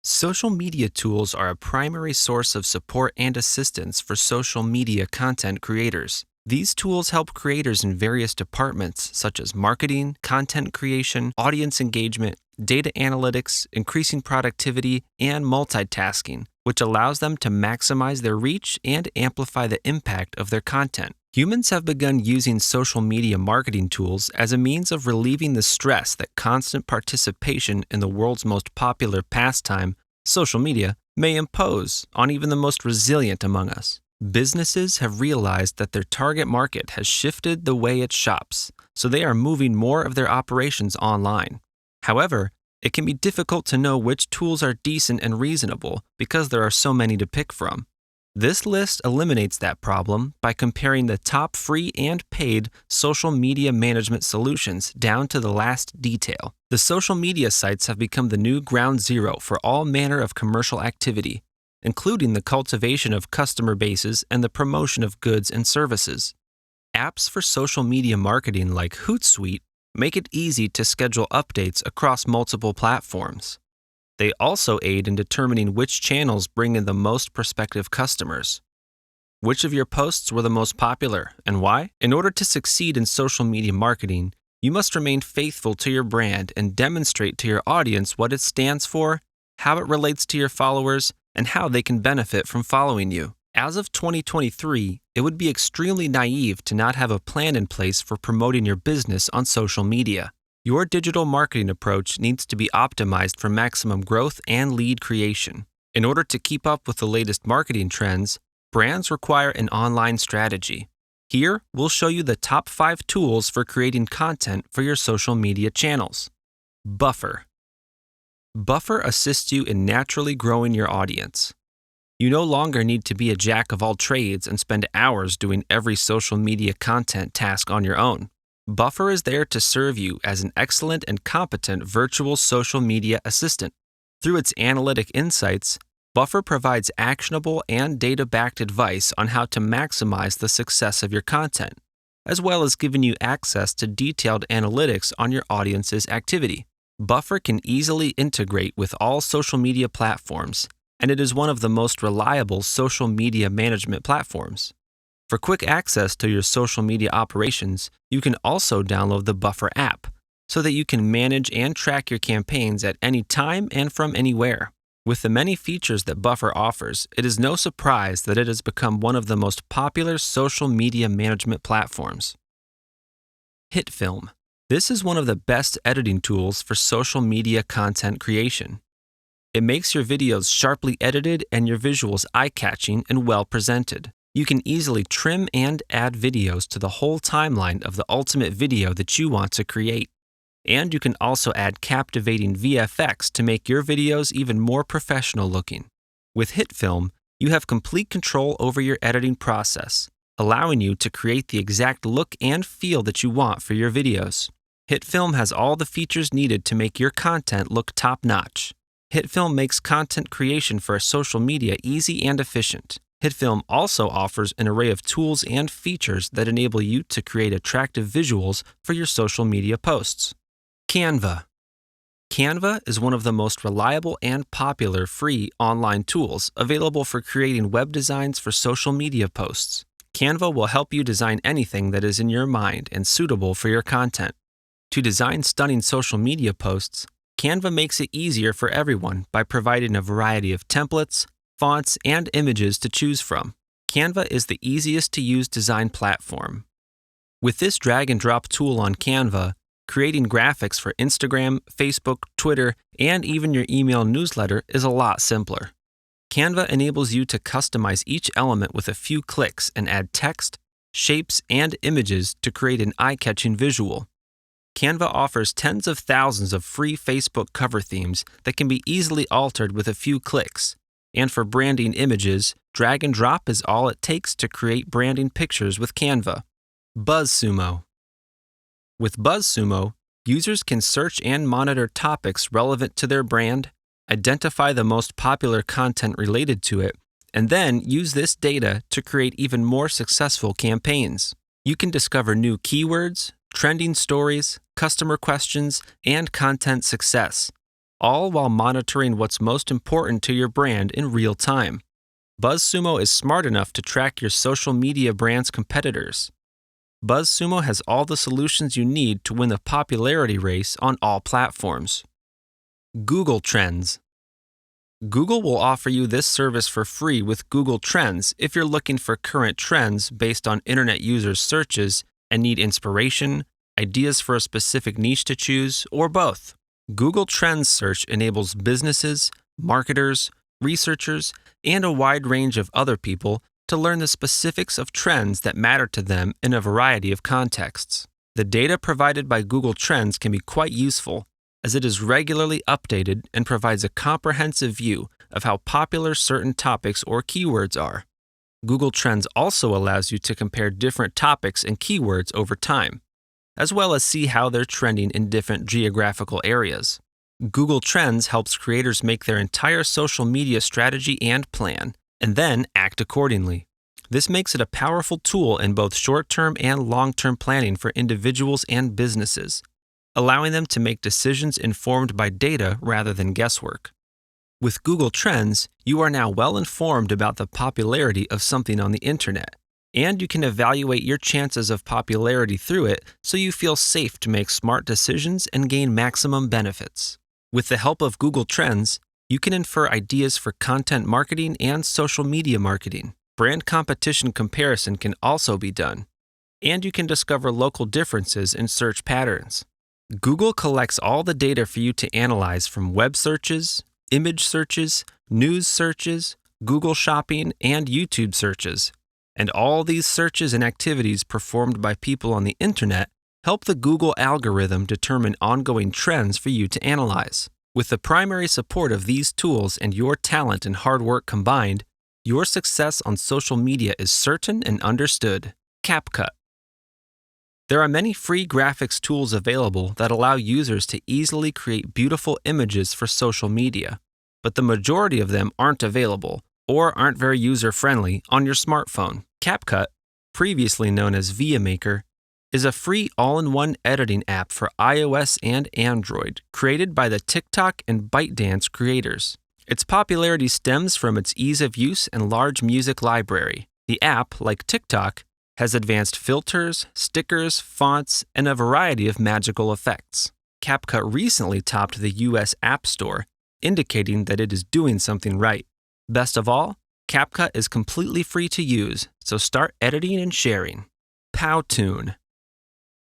Social media tools are a primary source of support and assistance for social media content creators. These tools help creators in various departments such as marketing, content creation, audience engagement, data analytics, increasing productivity, and multitasking, which allows them to maximize their reach and amplify the impact of their content. Humans have begun using social media marketing tools as a means of relieving the stress that constant participation in the world's most popular pastime, social media, may impose on even the most resilient among us. Businesses have realized that their target market has shifted the way it shops, so they are moving more of their operations online. However, it can be difficult to know which tools are decent and reasonable because there are so many to pick from. This list eliminates that problem by comparing the top free and paid social media management solutions down to the last detail. The social media sites have become the new ground zero for all manner of commercial activity, including the cultivation of customer bases and the promotion of goods and services. Apps for social media marketing like Hootsuite make it easy to schedule updates across multiple platforms. They also aid in determining which channels bring in the most prospective customers. Which of your posts were the most popular and why? In order to succeed in social media marketing, you must remain faithful to your brand and demonstrate to your audience what it stands for, how it relates to your followers, and how they can benefit from following you. As of 2023, it would be extremely naive to not have a plan in place for promoting your business on social media. Your digital marketing approach needs to be optimized for maximum growth and lead creation. In order to keep up with the latest marketing trends, brands require an online strategy. Here, we'll show you the top 5 tools for creating content for your social media channels. Buffer. Buffer assists you in naturally growing your audience. You no longer need to be a jack of all trades and spend hours doing every social media content task on your own. Buffer is there to serve you as an excellent and competent virtual social media assistant. Through its analytic insights, Buffer provides actionable and data-backed advice on how to maximize the success of your content, as well as giving you access to detailed analytics on your audience's activity. Buffer can easily integrate with all social media platforms, and it is one of the most reliable social media management platforms. For quick access to your social media operations, you can also download the Buffer app so that you can manage and track your campaigns at any time and from anywhere. With the many features that Buffer offers, it is no surprise that it has become one of the most popular social media management platforms. HitFilm. This is one of the best editing tools for social media content creation. It makes your videos sharply edited and your visuals eye-catching and well presented. You can easily trim and add videos to the whole timeline of the ultimate video that you want to create. And you can also add captivating VFX to make your videos even more professional looking. With HitFilm, you have complete control over your editing process, allowing you to create the exact look and feel that you want for your videos. HitFilm has all the features needed to make your content look top-notch. HitFilm makes content creation for social media easy and efficient. HitFilm also offers an array of tools and features that enable you to create attractive visuals for your social media posts. Canva. Canva is one of the most reliable and popular free online tools available for creating web designs for social media posts. Canva will help you design anything that is in your mind and suitable for your content. To design stunning social media posts, Canva makes it easier for everyone by providing a variety of templates, fonts, and images to choose from. Canva is the easiest to use design platform. With this drag and drop tool on Canva, creating graphics for Instagram, Facebook, Twitter, and even your email newsletter is a lot simpler. Canva enables you to customize each element with a few clicks and add text, shapes, and images to create an eye-catching visual. Canva offers tens of thousands of free Facebook cover themes that can be easily altered with a few clicks. And for branding images, drag and drop is all it takes to create branding pictures with Canva. Buzzsumo. With Buzzsumo, users can search and monitor topics relevant to their brand, identify the most popular content related to it, and then use this data to create even more successful campaigns. You can discover new keywords, trending stories, customer questions, and content success. all while monitoring what's most important to your brand in real time. Buzzsumo is smart enough to track your social media brand's competitors. Buzzsumo has all the solutions you need to win the popularity race on all platforms. Google Trends. Google will offer you this service for free with Google Trends if you're looking for current trends based on internet users' searches and need inspiration, ideas for a specific niche to choose, or both. Google Trends search enables businesses, marketers, researchers, and a wide range of other people to learn the specifics of trends that matter to them in a variety of contexts. The data provided by Google Trends can be quite useful, as it is regularly updated and provides a comprehensive view of how popular certain topics or keywords are. Google Trends also allows you to compare different topics and keywords over time, as well as see how they're trending in different geographical areas. Google Trends helps creators make their entire social media strategy and plan, and then act accordingly. This makes it a powerful tool in both short-term and long-term planning for individuals and businesses, allowing them to make decisions informed by data rather than guesswork. With Google Trends, you are now well informed about the popularity of something on the internet, and you can evaluate your chances of popularity through it so you feel safe to make smart decisions and gain maximum benefits. With the help of Google Trends, you can infer ideas for content marketing and social media marketing. Brand competition comparison can also be done, and you can discover local differences in search patterns. Google collects all the data for you to analyze from web searches, image searches, news searches, Google Shopping, and YouTube searches. And all these searches and activities performed by people on the internet help the Google algorithm determine ongoing trends for you to analyze. With the primary support of these tools and your talent and hard work combined, your success on social media is certain and understood. CapCut. There are many free graphics tools available that allow users to easily create beautiful images for social media, but the majority of them aren't available or aren't very user-friendly on your smartphone. CapCut, previously known as ViaMaker, is a free all-in-one editing app for iOS and Android created by the TikTok and ByteDance creators. Its popularity stems from its ease of use and large music library. The app, like TikTok, has advanced filters, stickers, fonts, and a variety of magical effects. CapCut recently topped the US App Store, indicating that it is doing something right. Best of all, CapCut is completely free to use, so start editing and sharing. PowToon.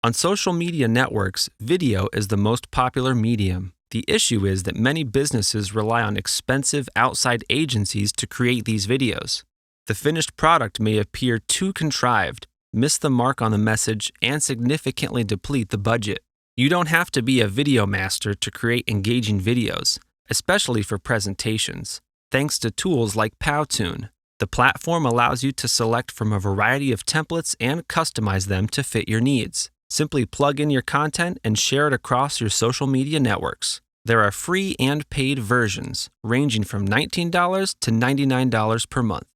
On social media networks, video is the most popular medium. The issue is that many businesses rely on expensive outside agencies to create these videos. The finished product may appear too contrived, miss the mark on the message, and significantly deplete the budget. You don't have to be a video master to create engaging videos, especially for presentations, thanks to tools like PowToon. The platform allows you to select from a variety of templates and customize them to fit your needs. Simply plug in your content and share it across your social media networks. There are free and paid versions, ranging from $19 to $99 per month.